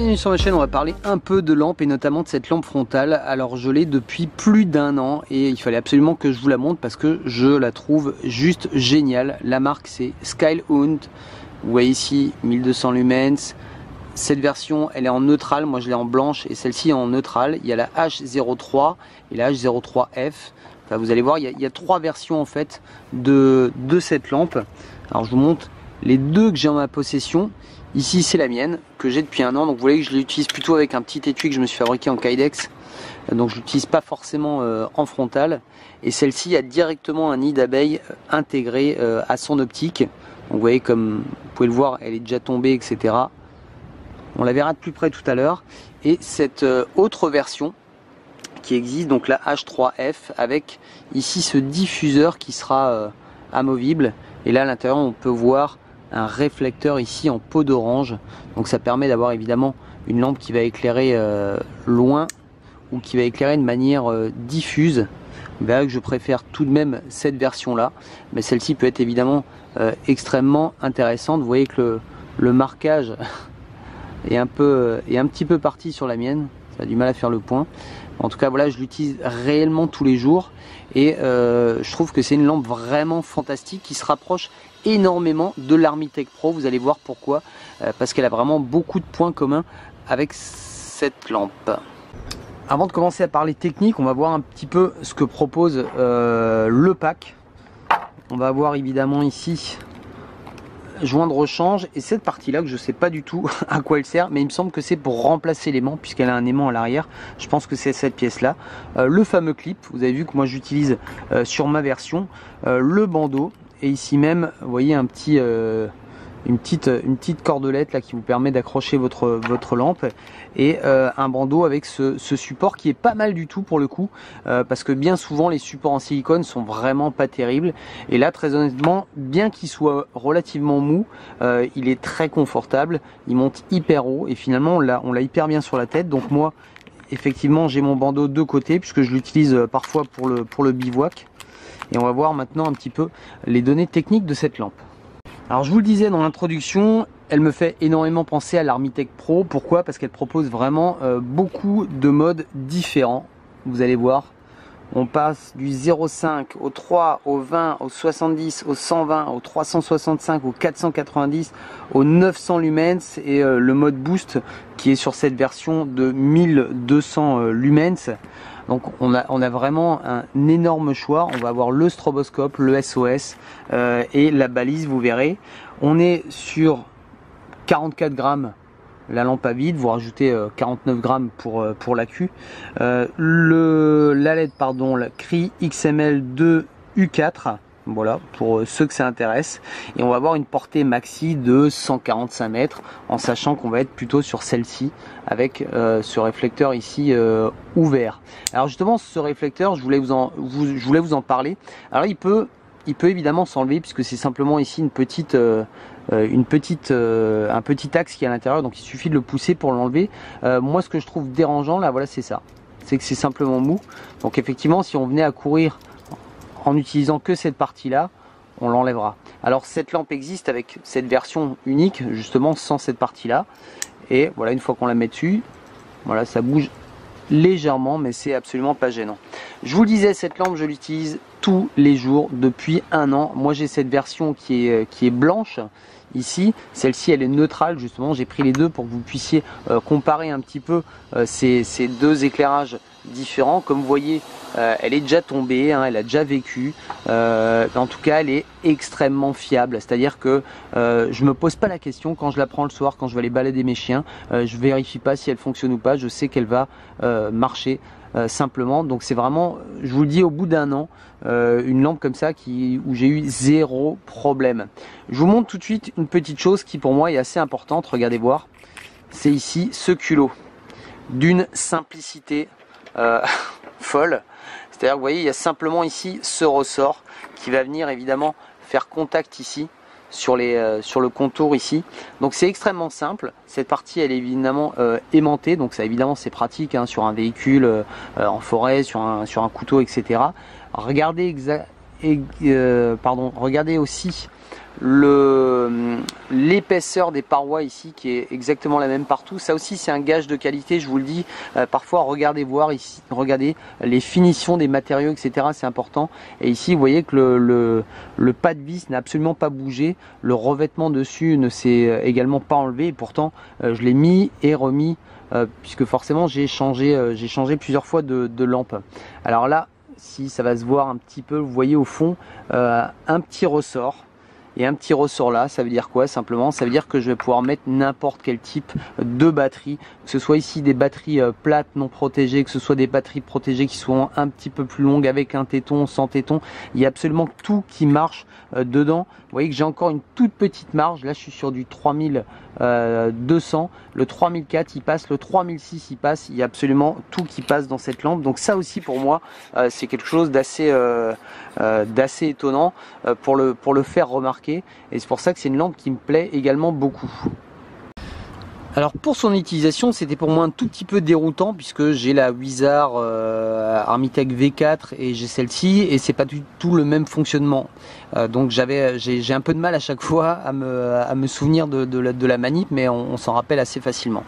Bienvenue sur ma chaîne, on va parler un peu de lampe et notamment de cette lampe frontale. Alors je l'ai depuis plus d'un an et il fallait absolument que je vous la montre parce que je la trouve juste géniale. La marque c'est Skyhound, vous voyez ici 1200 lumens. Cette version elle est en neutral, moi je l'ai en blanche et celle-ci en neutral. Il y a la H03 et la H03F. Enfin, vous allez voir, il y a trois versions en fait de cette lampe. Alors je vous montre les deux que j'ai en ma possession. Ici c'est la mienne que j'ai depuis un an, donc vous voyez que je l'utilise plutôt avec un petit étui que je me suis fabriqué en Kydex, donc je l'utilise pas forcément en frontal. Et celle-ci a directement un nid d'abeille intégré à son optique, donc vous voyez comme vous pouvez le voir elle est déjà tombée, etc. On la verra de plus près tout à l'heure. Et cette autre version qui existe, donc la H3F, avec ici ce diffuseur qui sera amovible, et là à l'intérieur on peut voir un réflecteur ici en peau d'orange, donc ça permet d'avoir évidemment une lampe qui va éclairer loin ou qui va éclairer de manière diffuse. Vous verrez que je préfère tout de même cette version là, mais celle-ci peut être évidemment extrêmement intéressante. Vous voyez que le marquage est un petit peu parti sur la mienne, ça a du mal à faire le point. En tout cas voilà, je l'utilise réellement tous les jours et je trouve que c'est une lampe vraiment fantastique qui se rapproche énormément de l'Armitech Pro. Vous allez voir pourquoi, parce qu'elle a vraiment beaucoup de points communs avec cette lampe. Avant de commencer à parler technique, on va voir un petit peu ce que propose le pack. On va avoir évidemment ici joint de rechange et cette partie là que je sais pas du tout à quoi elle sert, mais il me semble que c'est pour remplacer l'aimant puisqu'elle a un aimant à l'arrière. Je pense que c'est cette pièce là. Le fameux clip, vous avez vu que moi j'utilise sur ma version, le bandeau. Et ici même, vous voyez un petit, une petite cordelette là qui vous permet d'accrocher votre lampe et un bandeau avec ce support qui est pas mal du tout pour le coup, parce que bien souvent les supports en silicone sont vraiment pas terribles. Et là très honnêtement, bien qu'il soit relativement mou, il est très confortable, il monte hyper haut et finalement on l'a hyper bien sur la tête. Donc moi effectivement j'ai mon bandeau de côté puisque je l'utilise parfois pour le bivouac. Et on va voir maintenant un petit peu les données techniques de cette lampe. Alors je vous le disais dans l'introduction, elle me fait énormément penser à l'Armitech Pro. Pourquoi? Parce qu'elle propose vraiment beaucoup de modes différents. Vous allez voir, on passe du 0,5 au 3, au 20, au 70, au 120, au 365, au 490, au 900 lumens et le mode boost qui est sur cette version de 1200 lumens. Donc on a vraiment un énorme choix. On va avoir le stroboscope, le SOS et la balise, vous verrez. On est sur 44 grammes la lampe à vide, vous rajoutez 49 grammes pour l'accu. La LED, pardon, la Cree XML2 U4. Voilà, pour ceux que ça intéresse. Et on va avoir une portée maxi de 145 mètres, en sachant qu'on va être plutôt sur celle-ci, avec ce réflecteur ici ouvert. Alors justement, ce réflecteur, je voulais vous en parler. Alors il peut évidemment s'enlever, puisque c'est simplement ici un petit axe qui est à l'intérieur, donc il suffit de le pousser pour l'enlever. Moi, ce que je trouve dérangeant, là, voilà, c'est ça. C'est que c'est simplement mou. Donc effectivement, si on venait à courir en utilisant que cette partie là, on l'enlèvera. Alors cette lampe existe avec cette version unique, justement sans cette partie là, et voilà, une fois qu'on la met dessus, voilà, ça bouge légèrement, mais c'est absolument pas gênant. Je vous le disais, cette lampe je l'utilise tous les jours depuis un an. Moi j'ai cette version qui est blanche ici, celle-ci elle est neutrale, justement j'ai pris les deux pour que vous puissiez comparer un petit peu ces deux éclairages différents. Comme vous voyez, elle est déjà tombée, hein, elle a déjà vécu, en tout cas elle est extrêmement fiable, c'est à dire que je me pose pas la question quand je la prends le soir, quand je vais aller balader mes chiens, je vérifie pas si elle fonctionne ou pas, je sais qu'elle va marcher simplement. Donc c'est vraiment, je vous le dis, au bout d'un an, une lampe comme ça où j'ai eu zéro problème. Je vous montre tout de suite une petite chose qui pour moi est assez importante, regardez voir, c'est ici ce culot d'une simplicité folle. C'est-à-dire, vous voyez, il y a simplement ici ce ressort qui va venir évidemment faire contact ici sur le contour ici. Donc c'est extrêmement simple. Cette partie elle est évidemment aimantée, donc ça évidemment c'est pratique hein, sur un véhicule en forêt, sur un couteau, etc. Regardez regardez aussi l'épaisseur des parois ici qui est exactement la même partout. Ça aussi c'est un gage de qualité, je vous le dis. Parfois regardez voir ici, regardez les finitions des matériaux, etc. C'est important. Et ici vous voyez que le pas de vis n'a absolument pas bougé, le revêtement dessus ne s'est également pas enlevé, et pourtant je l'ai mis et remis puisque forcément j'ai changé plusieurs fois de lampe. Alors là, si ça va se voir un petit peu, vous voyez au fond un petit ressort. Et un petit ressort là, ça veut dire quoi simplement? Ça veut dire que je vais pouvoir mettre n'importe quel type de batterie, que ce soit ici des batteries plates non protégées, que ce soit des batteries protégées qui sont un petit peu plus longues avec un téton, sans téton. Il y a absolument tout qui marche dedans. Vous voyez que j'ai encore une toute petite marge. Là je suis sur du 3200, le 3004 il passe, le 3006 il passe. Il y a absolument tout qui passe dans cette lampe. Donc ça aussi pour moi c'est quelque chose d'assez étonnant pour le faire remarquer. Et c'est pour ça que c'est une lampe qui me plaît également beaucoup. Alors pour son utilisation, c'était pour moi un tout petit peu déroutant puisque j'ai la Wizard Armitech V4 et j'ai celle-ci et c'est pas du tout le même fonctionnement. Donc j'ai un peu de mal à chaque fois à me souvenir de la manip, mais on s'en rappelle assez facilement.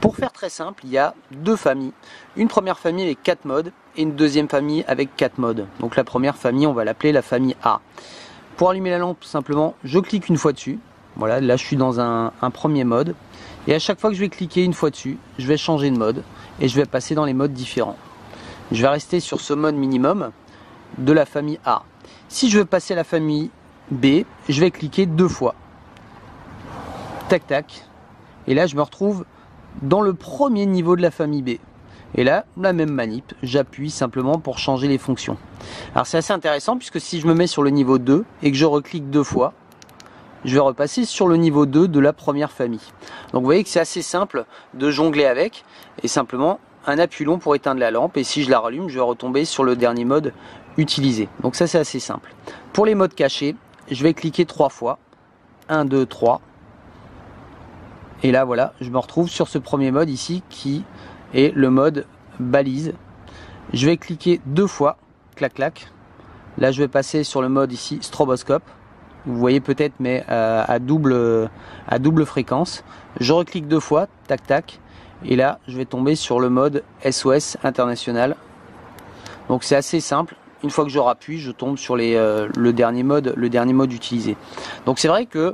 Pour faire très simple, il y a deux familles. Une première famille avec 4 modes et une deuxième famille avec 4 modes. Donc la première famille, on va l'appeler la famille A. Pour allumer la lampe, simplement, je clique une fois dessus. Voilà, là je suis dans un premier mode. Et à chaque fois que je vais cliquer une fois dessus, je vais changer de mode et je vais passer dans les modes différents. Je vais rester sur ce mode minimum de la famille A. Si je veux passer à la famille B, je vais cliquer 2 fois. Tac tac. Et là je me retrouve dans le premier niveau de la famille B. Et là, la même manip, j'appuie simplement pour changer les fonctions. Alors c'est assez intéressant puisque si je me mets sur le niveau 2 et que je reclique 2 fois, je vais repasser sur le niveau 2 de la première famille. Donc vous voyez que c'est assez simple de jongler avec et simplement un appui long pour éteindre la lampe, et si je la rallume, je vais retomber sur le dernier mode utilisé. Donc ça c'est assez simple. Pour les modes cachés, je vais cliquer 3 fois. 1, 2, 3. Et là voilà, je me retrouve sur ce premier mode ici qui est le mode balise. Je vais cliquer 2 fois, clac clac. Là je vais passer sur le mode ici stroboscope. Vous voyez peut-être, mais à double fréquence. Je reclique 2 fois, tac tac. Et là je vais tomber sur le mode SOS international. Donc c'est assez simple. Une fois que je rappuie, je tombe sur le dernier mode utilisé. Donc c'est vrai que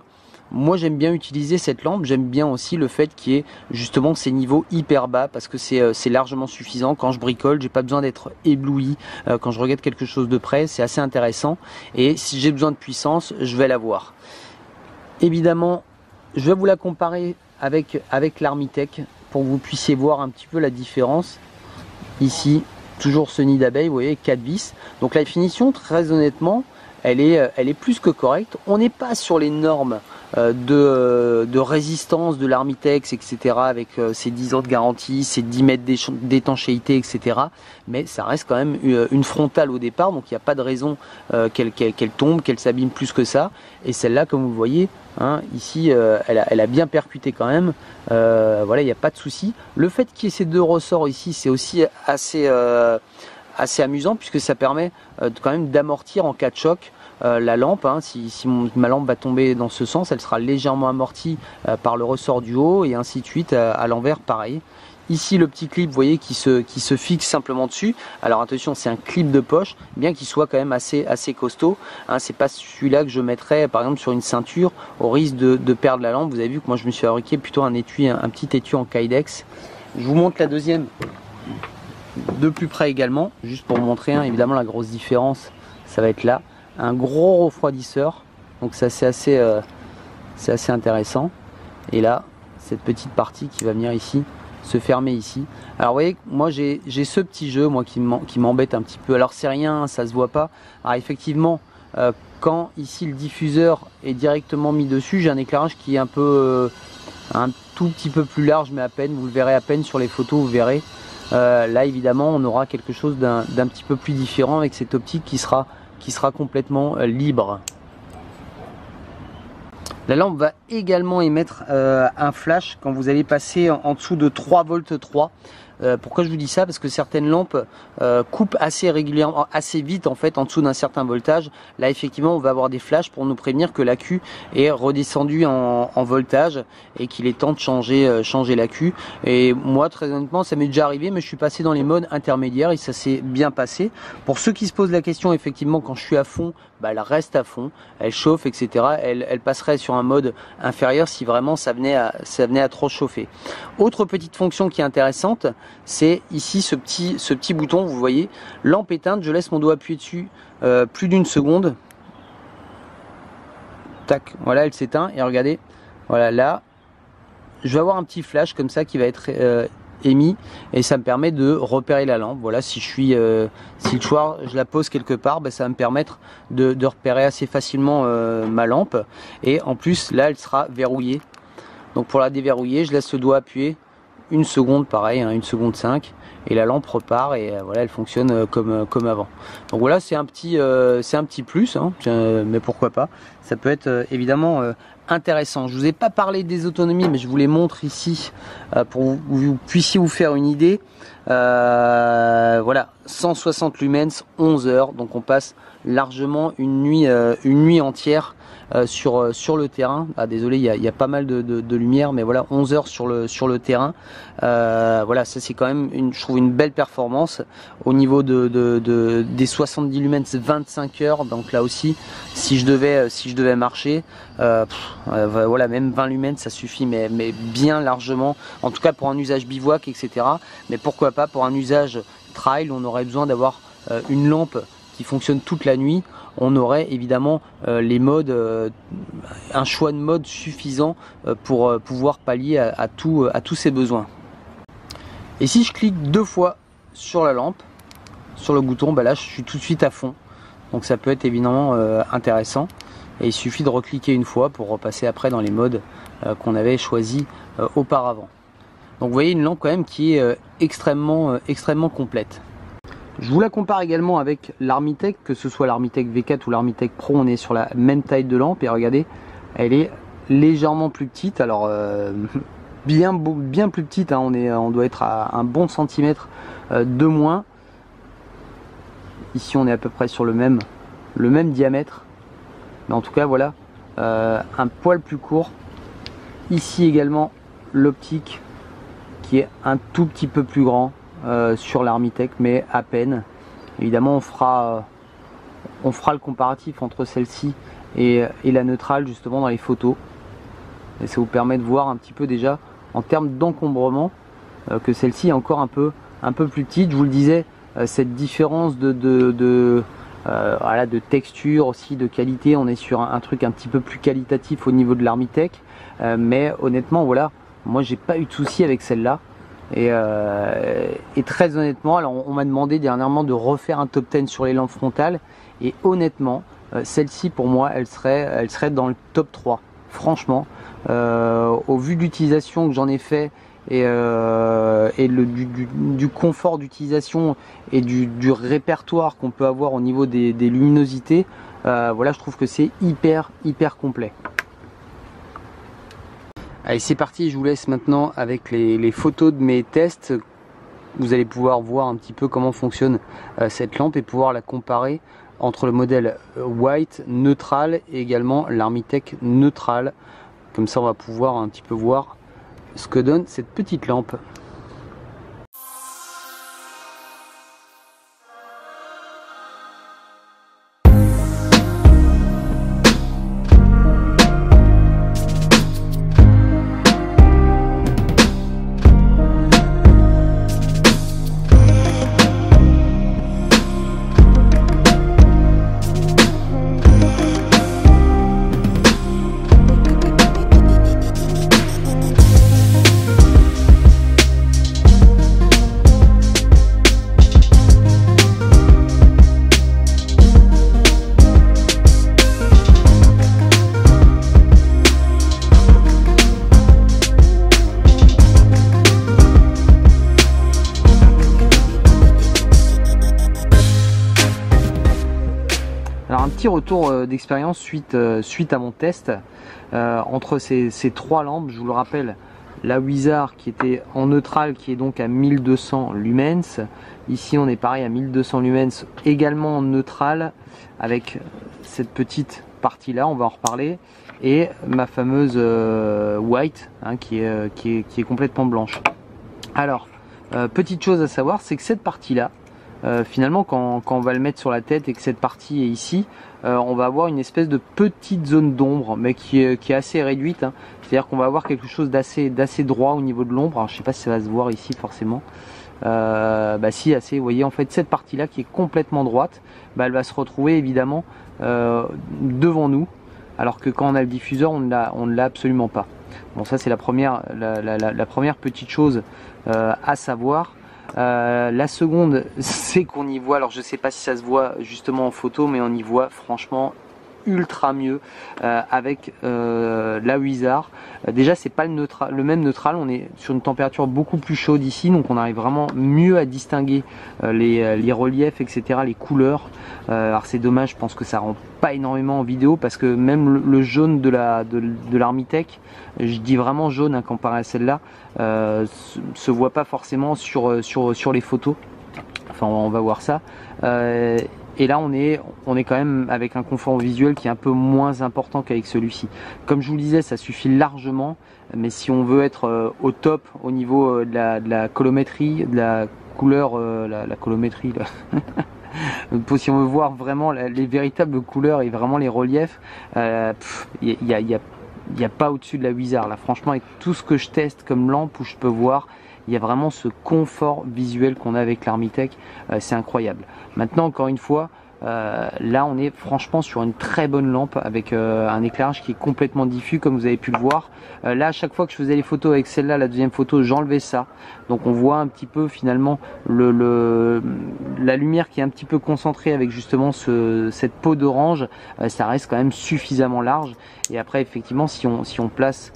moi j'aime bien utiliser cette lampe, j'aime bien aussi le fait qu'il y ait justement ces niveaux hyper bas parce que c'est largement suffisant. Quand je bricole, j'ai pas besoin d'être ébloui, quand je regarde quelque chose de près, c'est assez intéressant, et si j'ai besoin de puissance, je vais l'avoir. Évidemment, je vais vous la comparer avec l'Armitech pour que vous puissiez voir un petit peu la différence. Ici, toujours ce nid d'abeille, vous voyez, 4 vis. Donc la finition, très honnêtement, elle est plus que correcte. On n'est pas sur les normes de résistance de l'Armitech, etc. avec ses 10 ans de garantie, ses 10 mètres d'étanchéité, etc. Mais ça reste quand même une frontale au départ, donc il n'y a pas de raison qu'elle tombe, qu'elle s'abîme plus que ça. Et celle-là, comme vous voyez, hein, ici, elle a bien percuté quand même. Voilà, il n'y a pas de souci. Le fait qu'il y ait ces deux ressorts ici, c'est aussi assez amusant puisque ça permet quand même d'amortir en cas de choc la lampe. Hein. Si ma lampe va tomber dans ce sens, elle sera légèrement amortie par le ressort du haut, et ainsi de suite à l'envers pareil. Ici le petit clip, vous voyez, qui se fixe simplement dessus. Alors attention, c'est un clip de poche, bien qu'il soit quand même assez costaud. Hein, c'est pas celui-là que je mettrais par exemple sur une ceinture au risque de perdre la lampe. Vous avez vu que moi je me suis fabriqué plutôt un petit étui en Kydex. Je vous montre la deuxième de plus près également, juste pour vous montrer. Hein, évidemment la grosse différence, ça va être là. Un gros refroidisseur, donc ça c'est assez intéressant. Et là, cette petite partie qui va venir ici, se fermer ici. Alors vous voyez, moi j'ai ce petit jeu moi qui m'embête un petit peu. Alors c'est rien, ça se voit pas. Alors effectivement, quand ici le diffuseur est directement mis dessus, j'ai un éclairage qui est un tout petit peu plus large, mais à peine, vous le verrez à peine sur les photos, vous verrez. Là évidemment on aura quelque chose d'un petit peu plus différent avec cette optique qui sera complètement libre. La lampe va également émettre un flash quand vous allez passer en dessous de 3 volts 3. Pourquoi je vous dis ça? Parce que certaines lampes coupent assez régulièrement, assez vite en fait, en dessous d'un certain voltage. Là effectivement on va avoir des flashs pour nous prévenir que l'accu est redescendu en voltage et qu'il est temps de changer l'accu. Et moi très honnêtement ça m'est déjà arrivé, mais je suis passé dans les modes intermédiaires et ça s'est bien passé. Pour ceux qui se posent la question, effectivement quand je suis à fond, bah, elle reste à fond, elle chauffe, etc. Elle passerait sur un mode inférieur si vraiment ça venait à trop chauffer. Autre petite fonction qui est intéressante, c'est ici ce petit bouton, vous voyez, lampe éteinte, je laisse mon doigt appuyer dessus plus d'une seconde. Tac, voilà, elle s'éteint et regardez, voilà là, je vais avoir un petit flash comme ça qui va être émis et ça me permet de repérer la lampe. Voilà, si si le soir je la pose quelque part, ben, ça va me permettre de repérer assez facilement ma lampe. Et en plus là elle sera verrouillée, donc pour la déverrouiller je laisse le doigt appuyé une seconde, pareil, hein, 1 seconde 5, et la lampe repart et voilà, elle fonctionne comme avant. Donc voilà, c'est un petit plus, hein, mais pourquoi pas, ça peut être évidemment intéressant. Je vous ai pas parlé des autonomies, mais je vous les montre ici pour que vous puissiez vous faire une idée. Voilà, 160 lumens, 11 heures, donc on passe largement une nuit entière sur le terrain. Ah, désolé, il y a pas mal de lumière, mais voilà, 11 heures sur le terrain. Voilà, ça c'est quand même je trouve une belle performance au niveau des 70 lumens, 25 heures. Donc là aussi, si je devais marcher, voilà, même 20 lumens ça suffit, mais bien largement, en tout cas pour un usage bivouac, etc. Mais pourquoi pas pour un usage trail, on aurait besoin d'avoir une lampe qui fonctionne toute la nuit. On aurait évidemment les modes, un choix de mode suffisant pour pouvoir pallier à tous ces besoins. Et si je clique 2 fois sur la lampe, sur le bouton, bah là je suis tout de suite à fond. Donc ça peut être évidemment intéressant. Et il suffit de recliquer une fois pour repasser après dans les modes qu'on avait choisi auparavant. Donc vous voyez une lampe quand même qui est extrêmement complète. Je vous la compare également avec l'Armitech, que ce soit l'Armitech V4 ou l'Armitech Pro, on est sur la même taille de lampe et regardez, elle est légèrement plus petite. Alors bien plus petite, hein, on doit être à un bon centimètre de moins. Ici on est à peu près sur le même diamètre, mais en tout cas voilà, un poil plus court. Ici également l'optique qui est un tout petit peu plus grand sur l'Armitech, mais à peine. Évidemment on fera le comparatif entre celle-ci et la neutrale justement dans les photos, et ça vous permet de voir un petit peu déjà en termes d'encombrement que celle-ci est encore un peu plus petite. Je vous le disais, cette différence de texture aussi, de qualité, on est sur un truc un petit peu plus qualitatif au niveau de l'Armitech, mais honnêtement voilà, moi j'ai pas eu de souci avec celle-là. Et très honnêtement, alors on m'a demandé dernièrement de refaire un top 10 sur les lampes frontales, et honnêtement celle-ci pour moi elle serait dans le top 3 franchement, au vu de l'utilisation que j'en ai fait et du confort d'utilisation et du répertoire qu'on peut avoir au niveau des luminosités. Voilà, je trouve que c'est hyper complet. Allez, c'est parti, je vous laisse maintenant avec les photos de mes tests. Vous allez pouvoir voir un petit peu comment fonctionne cette lampe et pouvoir la comparer entre le modèle White neutral et également l'Armitech neutral. Comme ça on va pouvoir un petit peu voir ce que donne cette petite lampe. Alors un petit retour d'expérience suite à mon test entre ces 3 lampes. Je vous le rappelle, la Wizard qui était en neutral, qui est donc à 1200 lumens. Ici on est pareil à 1200 lumens, également en neutral, avec cette petite partie là, on va en reparler, et ma fameuse white, hein, qui est complètement blanche. Alors, petite chose à savoir, c'est que cette partie là, finalement quand on va le mettre sur la tête et que cette partie est ici, on va avoir une espèce de petite zone d'ombre, mais qui est assez réduite, hein. C'est-à-dire qu'on va avoir quelque chose d'assez droit au niveau de l'ombre. Alors je sais pas si ça va se voir ici forcément. Bah si, assez. Vous voyez, en fait cette partie là qui est complètement droite, bah, elle va se retrouver évidemment devant nous, alors que quand on a le diffuseur on ne l'a absolument pas. Bon, ça c'est la première petite chose à savoir. La seconde, c'est qu'on y voit, alors je sais pas si ça se voit justement en photo, mais on y voit franchement ultra mieux avec la Wizard. Déjà c'est pas le même neutral, on est sur une température beaucoup plus chaude ici, donc on arrive vraiment mieux à distinguer les reliefs, etc., les couleurs. Alors c'est dommage, je pense que ça rend pas énormément en vidéo, parce que même le jaune de l'Armitech, je dis vraiment jaune, hein, comparé à celle-là, se voit pas forcément sur les photos. Enfin on va voir ça. Et là on est quand même avec un confort visuel qui est un peu moins important qu'avec celui-ci. Comme je vous le disais, ça suffit largement, mais si on veut être au top au niveau de la colométrie, de la couleur, la colométrie là. Si on veut voir vraiment les véritables couleurs et vraiment les reliefs, il n'y a pas au-dessus de la Wizard là. Franchement, avec tout ce que je teste comme lampe, où je peux voir, il y a vraiment ce confort visuel qu'on a avec l'Armitech, c'est incroyable. Maintenant, encore une fois, là on est franchement sur une très bonne lampe avec un éclairage qui est complètement diffus, comme vous avez pu le voir. Là, à chaque fois que je faisais les photos avec celle-là, la deuxième photo, j'enlevais ça, donc on voit un petit peu finalement la lumière qui est un petit peu concentrée avec justement cette peau d'orange. Ça reste quand même suffisamment large, et après effectivement si on place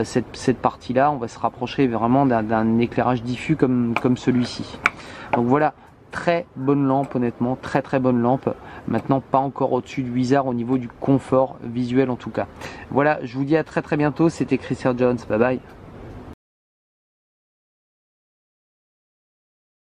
cette partie là, on va se rapprocher vraiment d'un éclairage diffus comme celui-ci. Donc voilà, très bonne lampe, honnêtement, très bonne lampe. Maintenant, pas encore au-dessus du Wizard au niveau du confort visuel en tout cas. Voilà, je vous dis à très bientôt. C'était Chris Jones, bye bye.